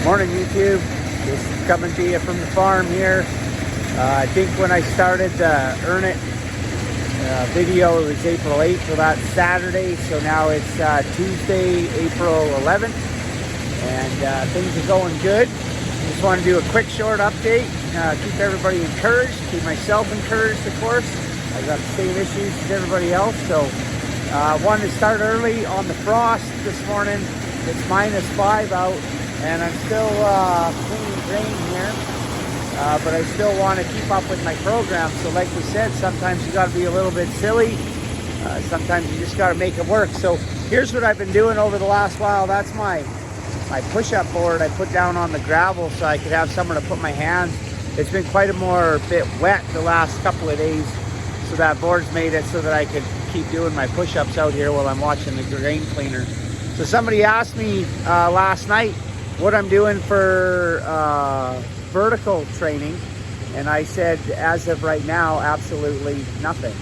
Morning YouTube, just coming to you from the farm here. I think when I started the Earn It video it was April 8th, so that's Saturday. So now it's Tuesday, April 11th, and things are going good. Just want to do a quick short update, keep everybody encouraged, keep myself encouraged of course. I've got the same issues as everybody else, so wanted to start early on the frost this morning. It's -5 out. And I'm still cleaning grain here, but I still want to keep up with my program. So like we said, sometimes you got to be a little bit silly. Sometimes you just got to make it work. So here's what I've been doing over the last while. That's my push-up board I put down on the gravel so I could have somewhere to put my hands. It's been quite a bit wet the last couple of days, so that board's made it so that I could keep doing my push-ups out here while I'm watching the grain cleaner. So somebody asked me last night what I'm doing for vertical training, and I said as of right now absolutely nothing.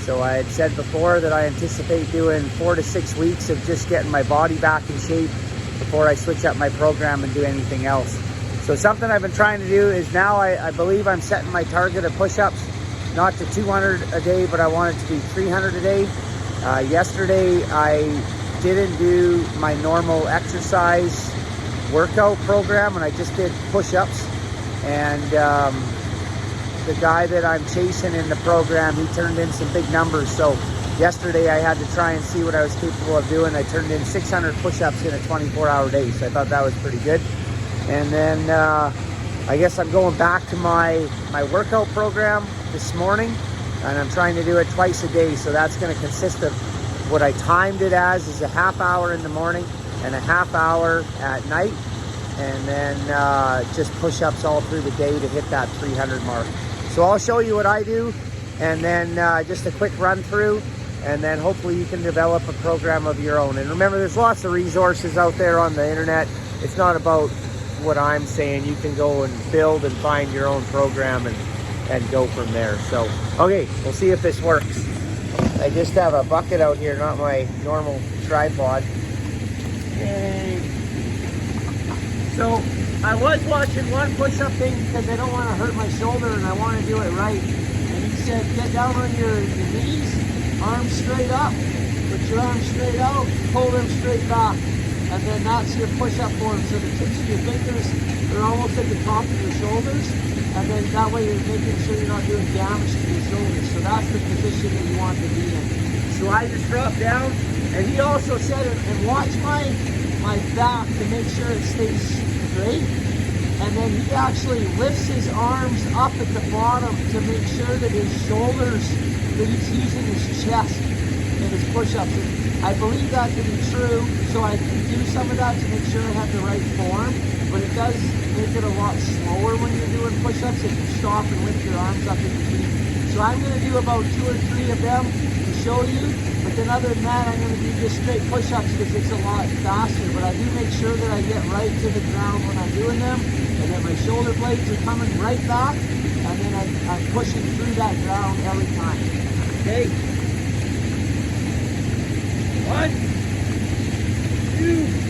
So I had said before that I anticipate doing 4 to 6 weeks of just getting my body back in shape before I switch up my program and do anything else. So something I've been trying to do is now I believe I'm setting my target of push-ups not to 200 a day, but I want it to be 300 a day. Yesterday I didn't do my normal exercise workout program, and I just did push-ups, and the guy that I'm chasing in the program, he turned in some big numbers. So yesterday I had to try and see what I was capable of doing. I turned in 600 push-ups in a 24-hour day, so I thought that was pretty good. And then I guess I'm going back to my workout program this morning, and I'm trying to do it twice a day. So that's going to consist of what I timed it as is a half hour in the morning and a half hour at night, and then just push-ups all through the day to hit that 300 mark. So I'll show you what I do, and then just a quick run through, and then hopefully you can develop a program of your own. And remember, there's lots of resources out there on the internet. It's not about what I'm saying. You can go and build and find your own program and go from there. So okay, we'll see if this works. I just have a bucket out here, not my normal tripod. Yay. So I was watching one push-up thing because I don't want to hurt my shoulder and I want to do it right. And he said, get down on your knees, arms straight up, put your arms straight out, pull them straight back. And then that's your push-up form. So the tips of your fingers are almost at the top of your shoulders. And then that way you're making sure you're not doing damage to your shoulders. So that's the position that you want to be in. So I just drop down. And he also said, and watch my back to make sure it stays straight. And then he actually lifts his arms up at the bottom to make sure that his shoulders, that he's using his chest in his push-ups. And I believe that to be true, so I can do some of that to make sure I have the right form. But it does make it a lot slower when you're doing push-ups if you stop and lift your arms up in between. So I'm going to do about 2 or 3 of them to show you. But then other than that, I'm going to do just straight push-ups because it's a lot faster. But I do make sure that I get right to the ground when I'm doing them. And then my shoulder blades are coming right back. And then I'm pushing through that ground every time. Okay? 1, 2, 3.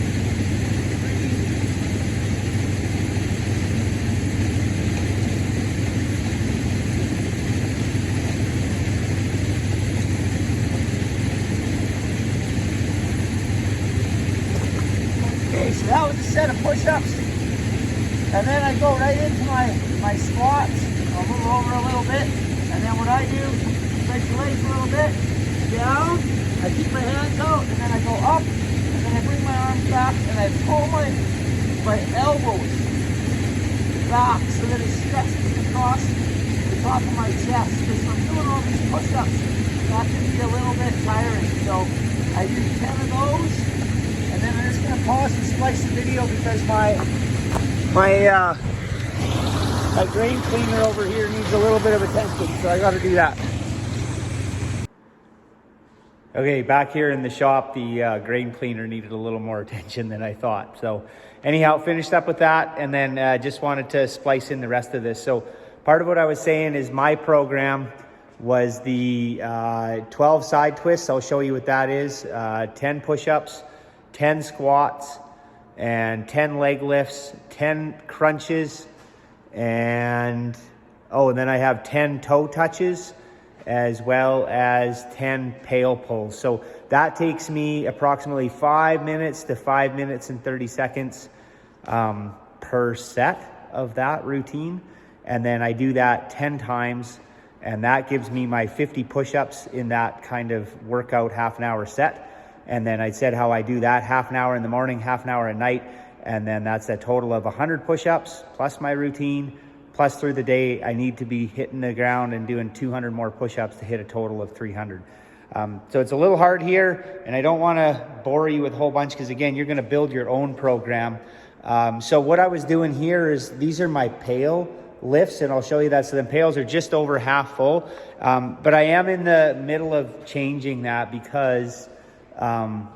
Okay, so that was a set of push-ups. And then I go right into my squats. I'll move over a little bit. And then what I do, stretch your legs a little bit, down, I keep my hands out, and then I go up, and then I bring my arms back, and I pull my elbows back so that it stretches across the top of my chest. Because when I'm doing all these push-ups, that can be a little bit tiring. So I do 10 of those. And then I'm just going to pause and splice the video because my grain cleaner over here needs a little bit of attention, so I got to do that. Okay, back here in the shop, the grain cleaner needed a little more attention than I thought. So anyhow, finished up with that, and then just wanted to splice in the rest of this. So part of what I was saying is my program was the 12 side twists. I'll show you what that is. 10 push-ups, 10 squats, and 10 leg lifts, 10 crunches, and then I have 10 toe touches, as well as 10 pail pulls. So that takes me approximately 5 minutes to 5 minutes and 30 seconds per set of that routine. And then I do that 10 times, and that gives me my 50 push-ups in that kind of workout half an hour set. And then I said how I do that half an hour in the morning, half an hour at night, and then that's a total of 100 push-ups plus my routine, plus through the day I need to be hitting the ground and doing 200 more push-ups to hit a total of 300. So it's a little hard here, and I don't want to bore you with a whole bunch because again, you're going to build your own program. So what I was doing here is these are my pail lifts, and I'll show you that. So the pails are just over half full, but I am in the middle of changing that because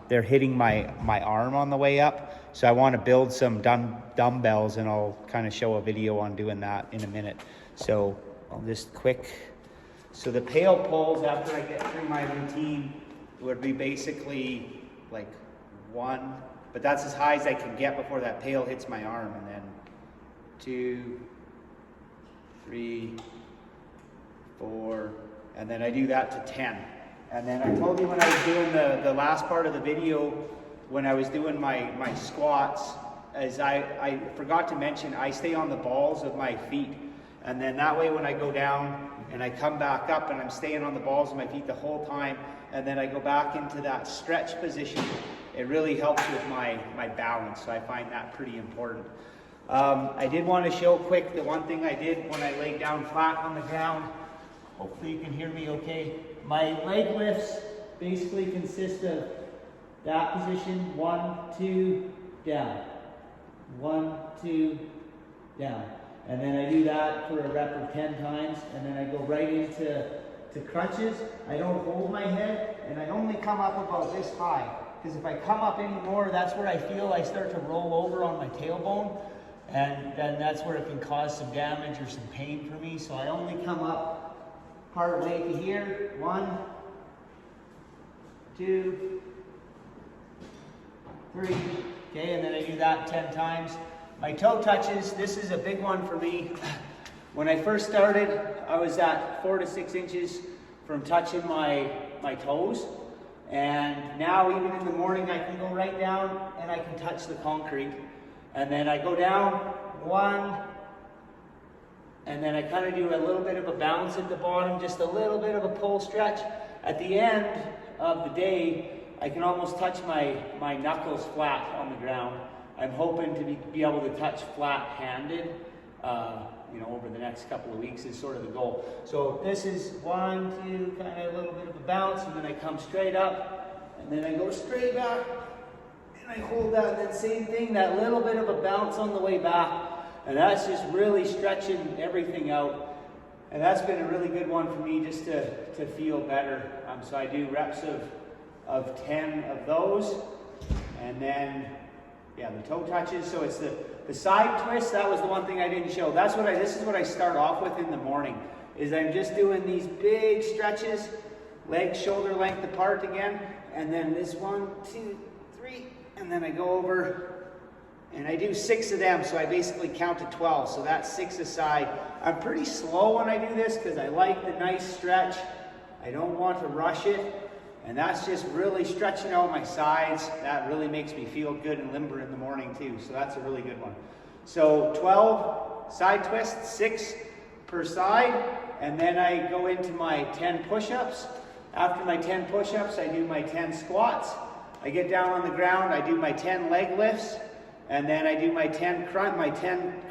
they're hitting my arm on the way up. So I want to build some dumbbells, and I'll kind of show a video on doing that in a minute. So I'll just so the pail pulls after I get through my routine would be basically like 1, but that's as high as I can get before that pail hits my arm, and then 2, 3, 4, and then I do that to 10. And then I told you when I was doing the last part of the video, when I was doing my squats, as I forgot to mention, I stay on the balls of my feet. And then that way when I go down and I come back up and I'm staying on the balls of my feet the whole time, and then I go back into that stretch position, it really helps with my balance. So I find that pretty important. I did want to show quick the one thing I did when I laid down flat on the ground. Hopefully you can hear me okay. My leg lifts basically consist of that position, 1, 2, down, 1, 2, down. And then I do that for a rep of 10 times, and then I go right into crunches. I don't hold my head, and I only come up about this high, because if I come up any more, that's where I feel I start to roll over on my tailbone, and then that's where it can cause some damage or some pain for me. So I only come up part way to here, 1, 2, 3, okay, and then I do that 10 times. My toe touches, this is a big one for me. When I first started, I was at 4 to 6 inches from touching my toes. And now even in the morning, I can go right down and I can touch the concrete. And then I go down 1, and then I kind of do a little bit of a bounce at the bottom, just a little bit of a pull stretch. At the end of the day, I can almost touch my knuckles flat on the ground. I'm hoping to be able to touch flat-handed, over the next couple of weeks is sort of the goal. So this is 1, 2, kind of a little bit of a bounce, and then I come straight up, and then I go straight back, and I hold that, and then same thing, that little bit of a bounce on the way back, and that's just really stretching everything out. And that's been a really good one for me just to feel better. So I do reps of 10 of those, and then the toe touches. So it's the side twist. That was the one thing I didn't show. This is what I start off with in the morning, is I'm just doing these big stretches, legs shoulder length apart again, and then this 1, 2, 3, and then I go over and I do 6 of them. So I basically count to 12. So that's 6 aside. I'm pretty slow when I do this because I like the nice stretch. I don't want to rush it. And that's just really stretching out my sides. That really makes me feel good and limber in the morning too. So that's a really good one. So 12 side twists, 6 per side. And then I go into my 10 push-ups. After my 10 push-ups, I do my 10 squats. I get down on the ground, I do my 10 leg lifts. And then I do my 10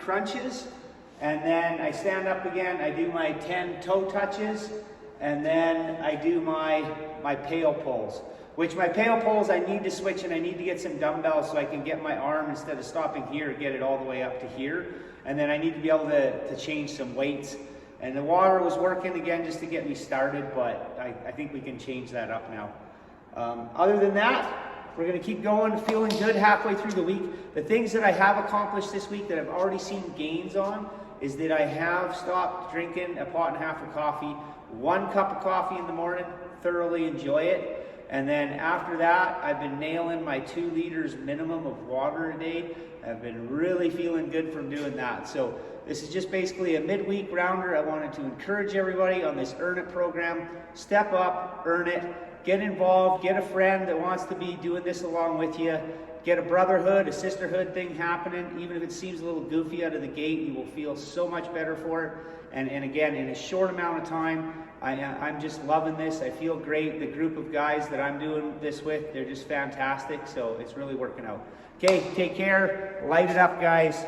crunches. And then I stand up again, I do my 10 toe touches. And then I do my pail pulls, which my pail pulls I need to switch, and I need to get some dumbbells so I can get my arm, instead of stopping here, get it all the way up to here. And then I need to be able to change some weights. And the water was working again just to get me started, but I think we can change that up now. Other than that, we're going to keep going, feeling good halfway through the week. The things that I have accomplished this week that I've already seen gains on is that I have stopped drinking a pot and a half of coffee. 1 cup of coffee in the morning, thoroughly enjoy it. And then after that, I've been nailing my 2 liters minimum of water a day. I've been really feeling good from doing that. So this is just basically a midweek rounder. I wanted to encourage everybody on this Earn It program. Step up, earn it, get involved, get a friend that wants to be doing this along with you. Get a brotherhood, a sisterhood thing happening. Even if it seems a little goofy out of the gate, you will feel so much better for it. And again, in a short amount of time, I'm just loving this. I feel great. The group of guys that I'm doing this with, they're just fantastic. So it's really working out. Okay, take care. Light it up, guys.